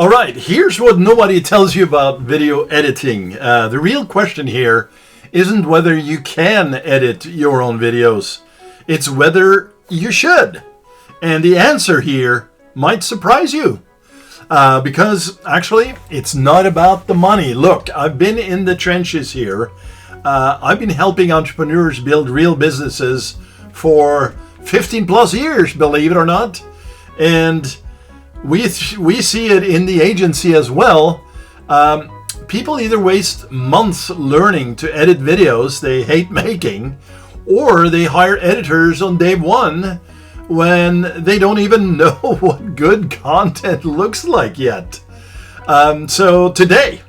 All right, here's what nobody tells you about video editing. The real question here isn't whether you can edit your own videos. It's whether you should. And the answer here might surprise you. Because actually, it's not about the money. Look, I've been in the trenches here. I've been helping entrepreneurs build real businesses for 15 plus years, believe it or not. And we see it in the agency as well. People either waste months learning to edit videos they hate making, or they hire editors on day one when they don't even know what good content looks like yet. So today,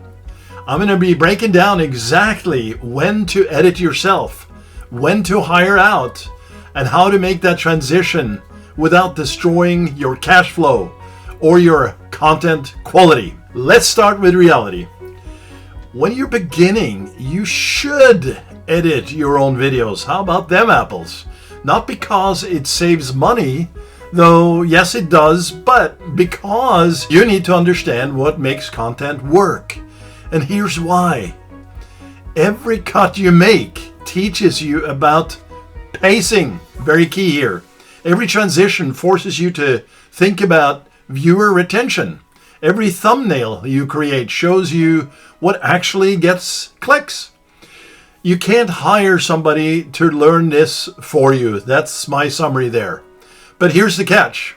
I'm going to be breaking down exactly when to edit yourself, when to hire out, and how to make that transition without destroying your cash flow or your content quality. Let's start with reality. When you're beginning, you should edit your own videos. How about them apples? Not because it saves money, though yes it does, but because you need to understand what makes content work. And here's why. Every cut you make teaches you about pacing. Very key here. Every transition forces you to think about viewer retention. Every thumbnail you create shows you what actually gets clicks. You can't hire somebody to learn this for you. That's my summary there. But here's the catch.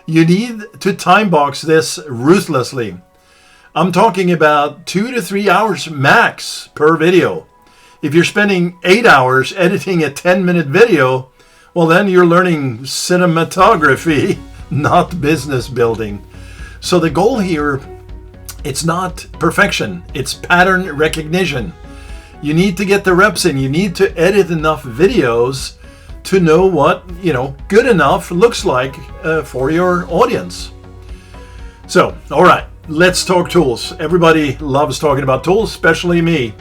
You need to time box this ruthlessly. I'm talking about 2 to 3 hours max per video. If you're spending 8 hours editing a 10-minute video, well then you're learning cinematography, not business building. So the goal here, it's not perfection, it's pattern recognition. You need to get the reps in. You need to edit enough videos to know what, good enough looks like for your audience. So, all right, let's talk tools. Everybody loves talking about tools, especially me.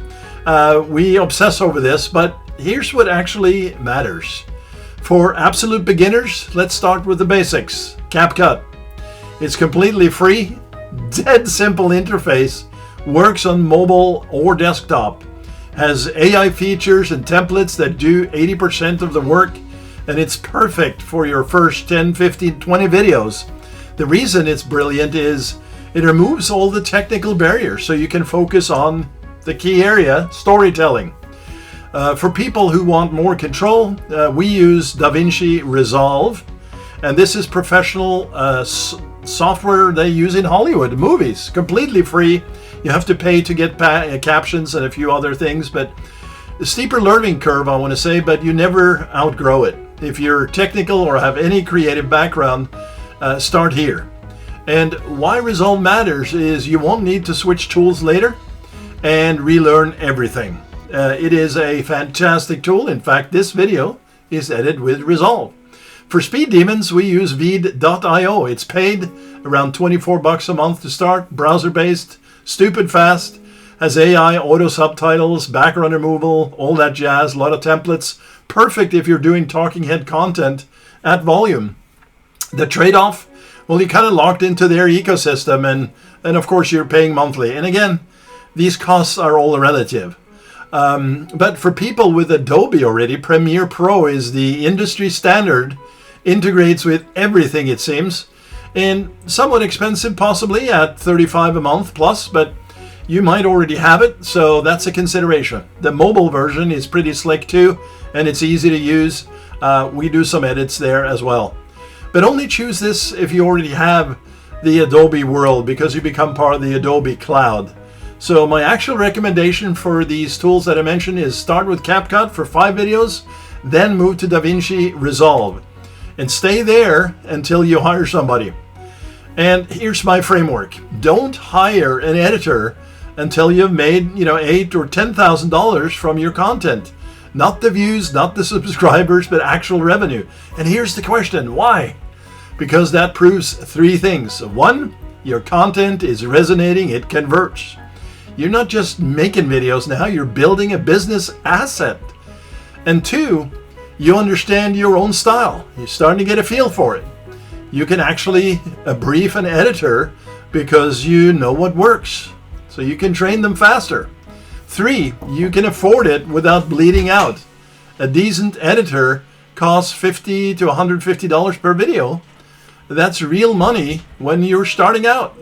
We obsess over this, but here's what actually matters. For absolute beginners, let's start with the basics. CapCut. It's completely free, dead simple interface, works on mobile or desktop, has AI features and templates that do 80% of the work, and it's perfect for your first 10, 15, 20 videos. The reason it's brilliant is it removes all the technical barriers so you can focus on the key area, storytelling. For people who want more control, we use DaVinci Resolve, and this is professional software they use in Hollywood movies, completely free. You have to pay to get captions and a few other things, but a steeper learning curve, I want to say, but you never outgrow it. If you're technical or have any creative background, start here. And why Resolve matters is you won't need to switch tools later and relearn everything. It is a fantastic tool. In fact, this video is edited with Resolve. For Speed Demons, we use vidIQ. It's paid around $24 a month to start, browser-based, stupid fast, has AI, auto subtitles, background removal, all that jazz, a lot of templates. Perfect if you're doing talking head content at volume. The trade-off, well, you're kind of locked into their ecosystem, and of course you're paying monthly. And again, these costs are all relative. But for people with Adobe already, Premiere Pro is the industry standard, integrates with everything it seems, and somewhat expensive possibly at $35 a month plus, but you might already have it, so that's a consideration. The mobile version is pretty slick too, and it's easy to use. We do some edits there as well. But only choose this if you already have the Adobe world, because you become part of the Adobe cloud. So my actual recommendation for these tools that I mentioned is start with CapCut for 5 videos, then move to DaVinci Resolve, and stay there until you hire somebody. And here's my framework. Don't hire an editor until you've made, $8,000 or $10,000 from your content. Not the views, not the subscribers, but actual revenue. And here's the question, why? Because that proves 3 things. 1, your content is resonating, it converts. You're not just making videos now, you're building a business asset. And 2, you understand your own style. You're starting to get a feel for it. You can actually brief an editor because you know what works, so you can train them faster. 3, you can afford it without bleeding out. A decent editor costs $50 to $150 per video. That's real money when you're starting out.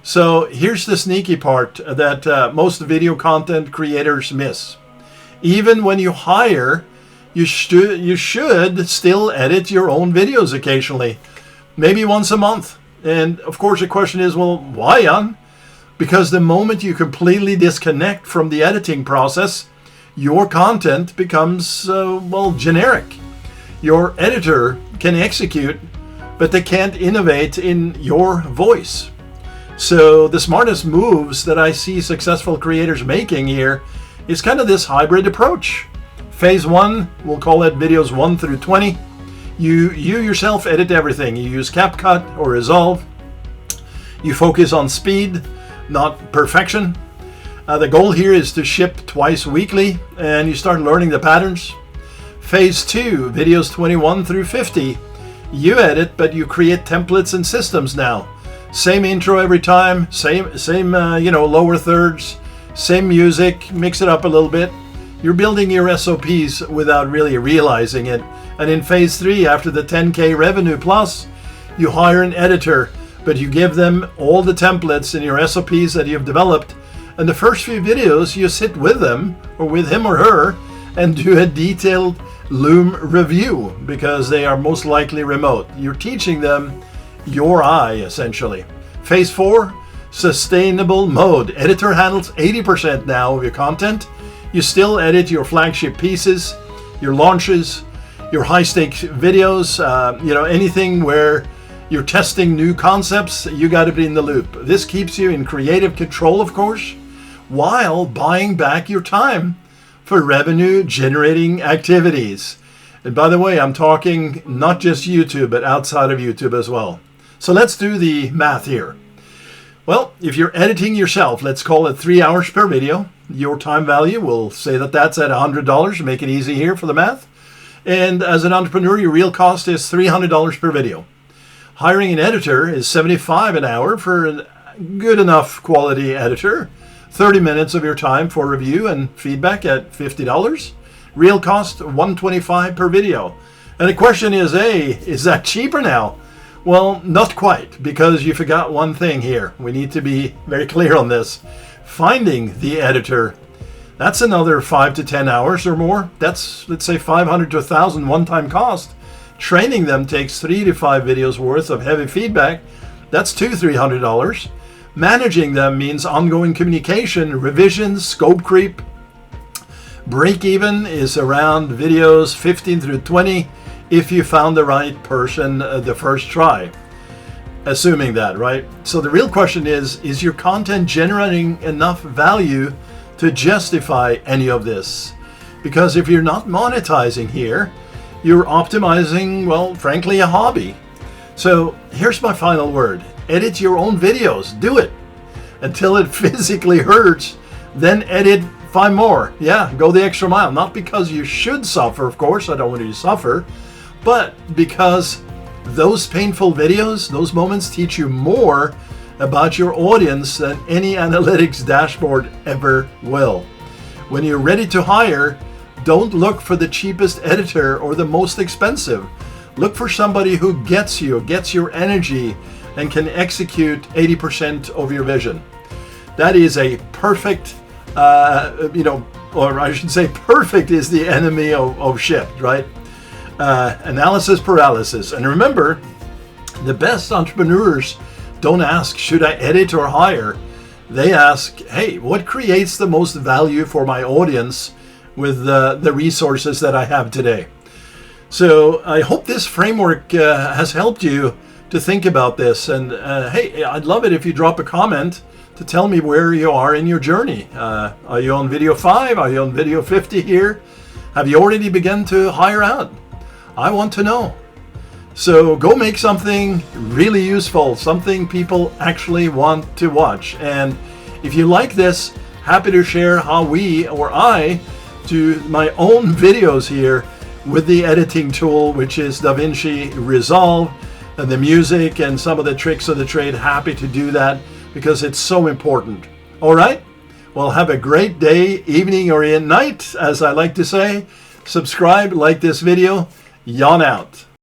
So here's the sneaky part that most video content creators miss. Even when you hire, you should still edit your own videos occasionally, maybe once a month. And of course the question is, well, why, Jan? Because the moment you completely disconnect from the editing process, your content becomes, generic. Your editor can execute, but they can't innovate in your voice. So the smartest moves that I see successful creators making here is kind of this hybrid approach. Phase 1, we'll call it videos 1 through 20. You yourself edit everything. You use CapCut or Resolve. You focus on speed, not perfection. The goal here is to ship twice weekly, and you start learning the patterns. Phase 2, videos 21 through 50. You edit, but you create templates and systems now. Same intro every time, same lower thirds, same music, mix it up a little bit. You're building your SOPs without really realizing it. And in phase 3, after the 10K revenue plus, you hire an editor, but you give them all the templates in your SOPs that you've developed. And the first few videos, you sit with them, or with him or her, and do a detailed Loom review, because they are most likely remote. You're teaching them your eye, essentially. Phase 4, sustainable mode. Editor handles 80% now of your content. You still edit your flagship pieces, your launches, your high-stakes videos, anything where you're testing new concepts, you got to be in the loop. This keeps you in creative control, of course, while buying back your time for revenue-generating activities. And by the way, I'm talking not just YouTube, but outside of YouTube as well. So let's do the math here. Well, if you're editing yourself, let's call it 3 hours per video. Your time value, we'll say that that's at $100 to make it easy here for the math. And as an entrepreneur, your real cost is $300 per video. Hiring an editor is $75 an hour for a good enough quality editor. 30 minutes of your time for review and feedback at $50. Real cost $125 per video. And the question is, is that cheaper now? Well, not quite, because you forgot one thing here. We need to be very clear on this. Finding the editor, that's another 5 to 10 hours or more. That's, let's say, $500 to $1,000 one-time cost. Training them takes 3 to 5 videos worth of heavy feedback. That's $200-300. Managing them means ongoing communication, revisions, scope creep. Break even is around videos 15 through 20 if you found the right person the first try. Assuming that, right? So the real question is your content generating enough value to justify any of this? Because if you're not monetizing here, you're optimizing, well, frankly, a hobby. So here's my final word. Edit your own videos. Do it until it physically hurts. Then edit 5 more. Yeah, go the extra mile. Not because you should suffer, of course. I don't want you to suffer. But because those painful videos, those moments teach you more about your audience than any analytics dashboard ever will. When you're ready to hire, don't look for the cheapest editor or the most expensive. Look for somebody who gets you, gets your energy, and can execute 80% of your vision. That is a perfect, or I should say perfect is the enemy of shift, right? Analysis paralysis. And remember, the best entrepreneurs don't ask, should I edit or hire? They ask, hey, what creates the most value for my audience with the resources that I have today? So I hope this framework has helped you to think about this. And hey, I'd love it if you drop a comment to tell me where you are in your journey. Are you on video 5? Are you on video 50 here? Have you already begun to hire out? I want to know. So go make something really useful, something people actually want to watch. And if you like this, happy to share how we or I do my own videos here with the editing tool, which is DaVinci Resolve. the music and some of the tricks of the trade, happy to do that because it's so important. All right? Well, have a great day, evening, or night, as I like to say. Subscribe, like this video. Yawn out.